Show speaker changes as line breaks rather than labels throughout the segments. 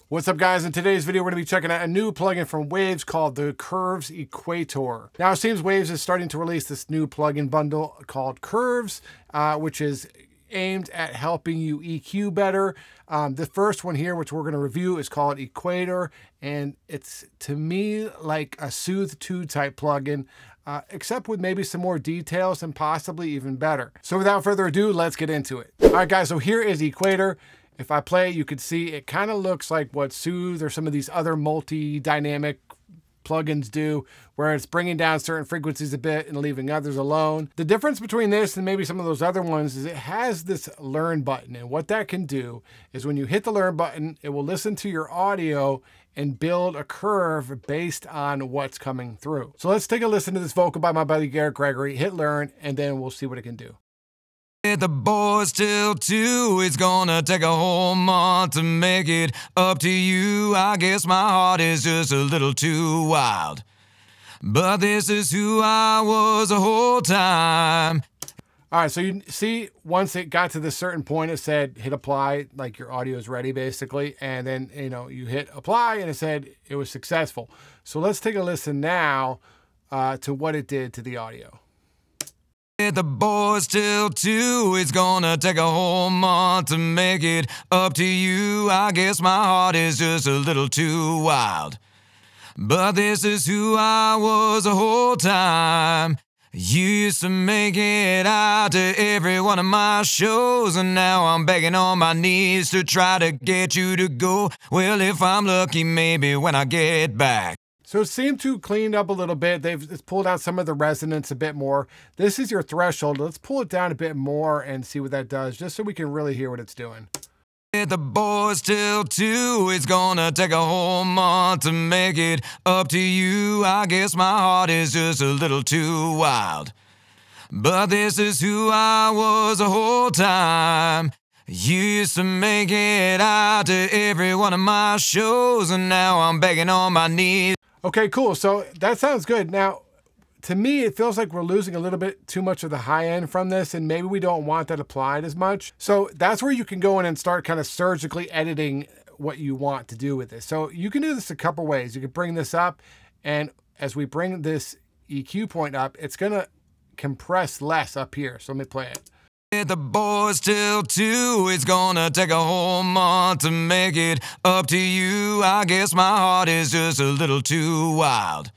What's up, guys? In today's video, we're going to be checking out a new plugin from Waves called the Curves Equator. Now, it seems Waves is starting to release this new plugin bundle called Curves, which is aimed at helping you EQ better. The first one here, which we're going to review, is called Equator, and it's, to me, like a Soothe 2 type plugin, except with maybe some more details and possibly even better. So without further ado, let's get into it. All right, guys, so here is Equator. If I play it, you can see it kind of looks like what Soothe or some of these other multi-dynamic plugins do, where it's bringing down certain frequencies a bit and leaving others alone. The difference between this and maybe some of those other ones is it has this learn button, and what that can do is when you hit the learn button, it will listen to your audio and build a curve based on what's coming through. So let's take a listen to this vocal by my buddy Garrett Gregory, hit learn, and then we'll see what it can do.
The boys till 2, it's gonna take a whole month to make it up to you. I guess my heart is just a little too wild, but this is who I was the whole time.
All right, so you see, once it got to this certain point, it said hit apply, like your audio is ready basically, and then you hit apply and it said it was successful. So let's take a listen now to what it did to the audio.
The boys till 2, it's gonna take a whole month to make it up to you. I guess my heart is just a little too wild, but this is who I was the whole time. You used to make it out to every one of my shows, and now I'm begging on my knees to try to get you to go. Well, if I'm lucky, maybe when I get back.
So it seemed to clean up a little bit. It's pulled out some of the resonance a bit more. This is your threshold. Let's pull it down a bit more and see what that does, just so we can really hear what it's doing.
The boys till 2, it's gonna take a whole month to make it up to you. I guess my heart is just a little too wild, but this is who I was the whole time. You used to make it out to every one of my shows, and now I'm begging on my knees.
Okay, cool. So that sounds good. Now, to me, it feels like we're losing a little bit too much of the high end from this, and maybe we don't want that applied as much. So that's where you can go in and start kind of surgically editing what you want to do with this. So you can do this a couple ways. You can bring this up, and as we bring this EQ point up, it's going to compress less up here. So let me play it.
The boys till 2, it's gonna take a whole month to make it up to you. I guess my heart is just a little too wild,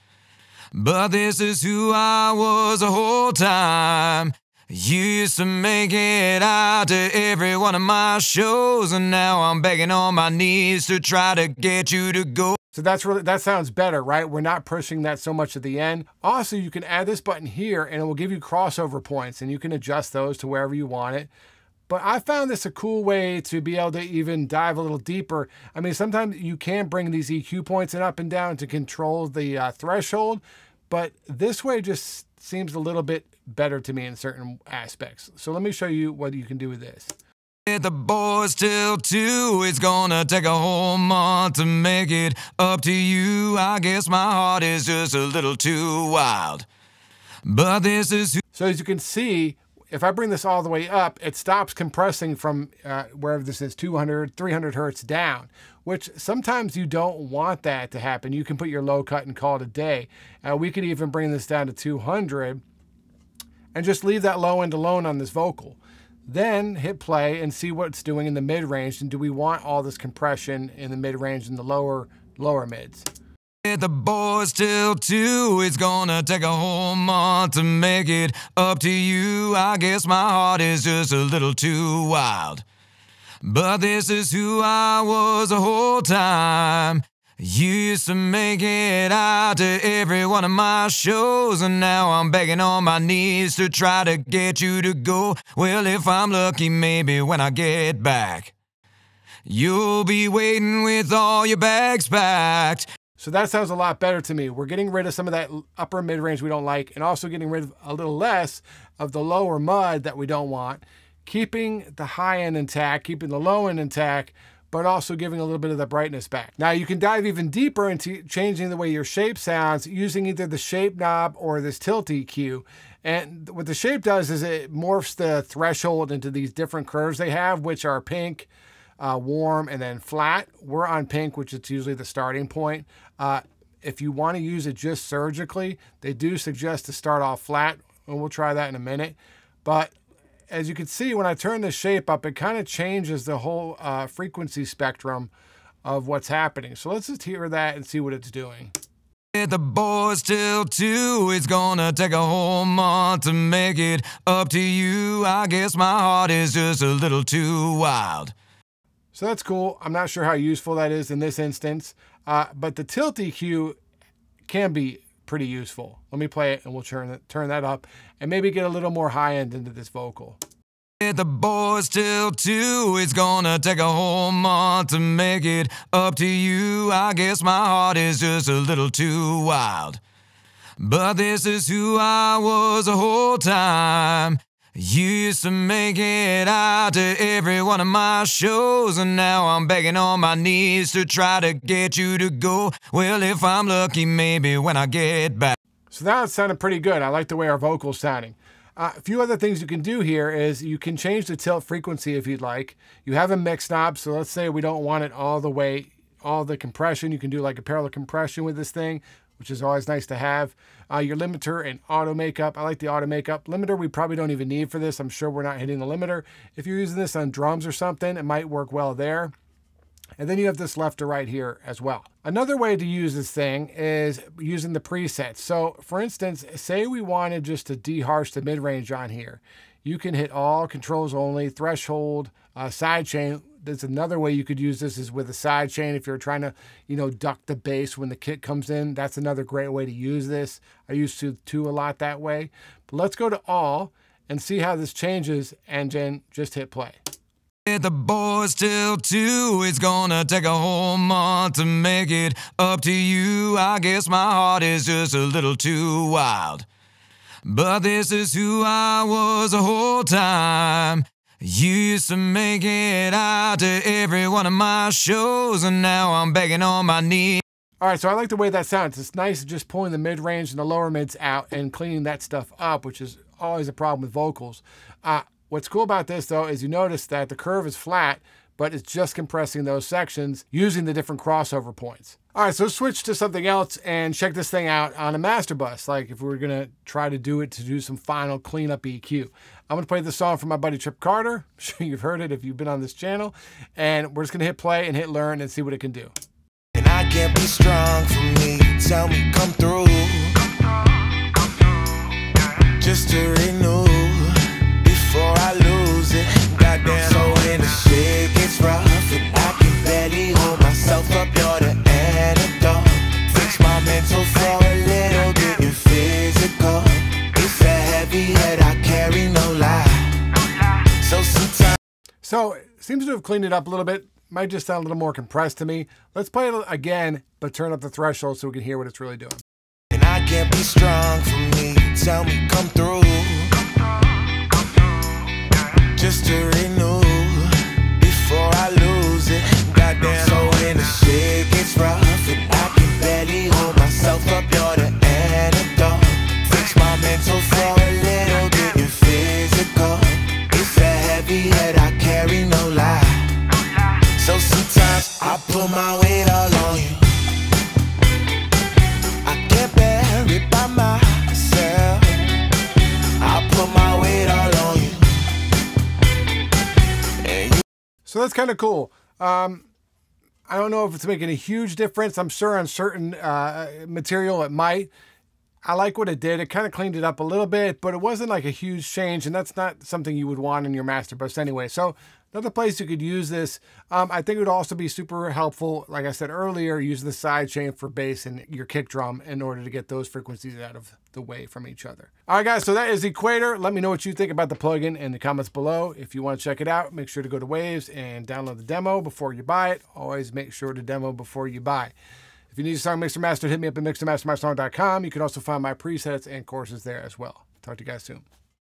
but this is who I was the whole time. You used to make it out to every one of my shows, and now I'm begging on my knees to try to get you to go.
So that sounds better, right? We're not pushing that so much at the end. Also, you can add this button here and it will give you crossover points, and you can adjust those to wherever you want it. But I found this a cool way to be able to even dive a little deeper. I mean, sometimes you can bring these EQ points in up and down to control the threshold, but this way just seems a little bit better to me in certain aspects. So let me show you what you can do with this.
The boys till 2, it's gonna take a whole month to make it up to you. I guess my heart is just a little too wild, but this is who.
So as you can see, if I bring this all the way up, it stops compressing from wherever this is, 200, 300 hertz down, which sometimes you don't want that to happen. You can put your low cut and call it a day. We could even bring this down to 200 and just leave that low end alone on this vocal. Then hit play and see what it's doing in the mid-range, and do we want all this compression in the mid-range and the lower mids?
The boys till 2, it's gonna take a whole month to make it up to you. I guess my heart is just a little too wild, but this is who I was the whole time. You used to make it out to every one of my shows, and now I'm begging on my knees to try to get you to go. Well, if I'm lucky, maybe when I get back, you'll be waiting with all your bags packed.
So that sounds a lot better to me. We're getting rid of some of that upper mid-range we don't like, and also getting rid of a little less of the lower mud that we don't want, keeping the high end intact, keeping the low end intact, but also giving a little bit of the brightness back. Now you can dive even deeper into changing the way your shape sounds using either the shape knob or this tilt EQ. And what the shape does is it morphs the threshold into these different curves they have, which are pink, warm, and then flat. We're on pink, which is usually the starting point. If you want to use it just surgically, they do suggest to start off flat, and we'll try that in a minute. But as you can see, when I turn the shape up, it kind of changes the whole frequency spectrum of what's happening. So let's just hear that and see what it's doing.
The boys till 2, it's gonna take a whole month to make it up to you. I guess my heart is just a little too wild.
So that's cool. I'm not sure how useful that is in this instance, but the tilt EQ can be pretty useful. Let me play it and we'll turn that up and maybe get a little more high end into this vocal.
The boys till 2, it's gonna take a whole month to make it up to you. I guess my heart is just a little too wild. But this is who I was the whole time. You used to make it out to every one of my shows, and now I'm begging on my knees to try to get you to go. Well, if I'm lucky, maybe when I get back.
So that sounded pretty good. I like the way our vocal's sounding. A few other things you can do here is you can change the tilt frequency if you'd like. You have a mix knob, so let's say we don't want it all the way, all the compression. You can do like a parallel compression with this thing, which is always nice to have. Your limiter and auto makeup. I like the auto makeup. Limiter we probably don't even need for this. I'm sure we're not hitting the limiter. If you're using this on drums or something, it might work well there. And then you have this left to right here as well. Another way to use this thing is using the presets. So for instance, say we wanted just to de-harsh the mid-range on here. You can hit all, controls only, threshold, sidechain. There's another way you could use this is with a sidechain if you're trying to, duck the bass when the kick comes in. That's another great way to use this. I used to a lot that way. But let's go to all and see how this changes and then just hit play.
The boys till 2, it's gonna take a whole month to make it up to you. I guess my heart is just a little too wild. But this is who I was the whole time. You used to make it out to every one of my shows, and now I'm begging on my knees.
All right, so I like the way that sounds. It's nice just pulling the mid-range and the lower mids out and cleaning that stuff up, which is always a problem with vocals. What's cool about this, though, is you notice that the curve is flat, but it's just compressing those sections using the different crossover points. All right, so let's switch to something else and check this thing out on a master bus, like if we were going to try to do it to do some final cleanup EQ. I'm going to play this song from my buddy Trip Carter. I'm sure you've heard it if you've been on this channel. And we're just going to hit play and hit learn and see what it can do.
And I can't be strong for me. Tell me, come through. Just to renew. Before I lose it, goddamn. So when the shit gets rough and I can barely hold myself up, you're the antidote. Fix my mental for a little bit, you physical. It's a heavy head I carry, no lie. So sometimes.
So it seems to have cleaned it up a little bit. Might just sound a little more compressed to me. Let's play it again, but turn up the threshold so we can hear what it's really doing.
And I can't be strong for me. Tell me, come through. Just to renew before I lose it, goddamn. So when the shit gets rough and I can barely hold myself up, you're the antidote. Fix my mental for a little bit, you're physical. It's a heavy head I carry, no lie. So sometimes I put my weight all on you. I can't bear it by myself. I put my weight all on you.
So that's kind of cool. I don't know if it's making a huge difference. I'm sure on certain material it might. I like what it did. It kind of cleaned it up a little bit, but it wasn't like a huge change, and that's not something you would want in your master bus anyway. So another place you could use this. I think it would also be super helpful, like I said earlier, use the side chain for bass and your kick drum in order to get those frequencies out of the way from each other. All right, guys, so that is Equator. Let me know what you think about the plugin in the comments below. If you want to check it out, make sure to go to Waves and download the demo before you buy it. Always make sure to demo before you buy. If you need a song mixed or mastered, hit me up at mixedmastermysong.com. You can also find my presets and courses there as well. Talk to you guys soon.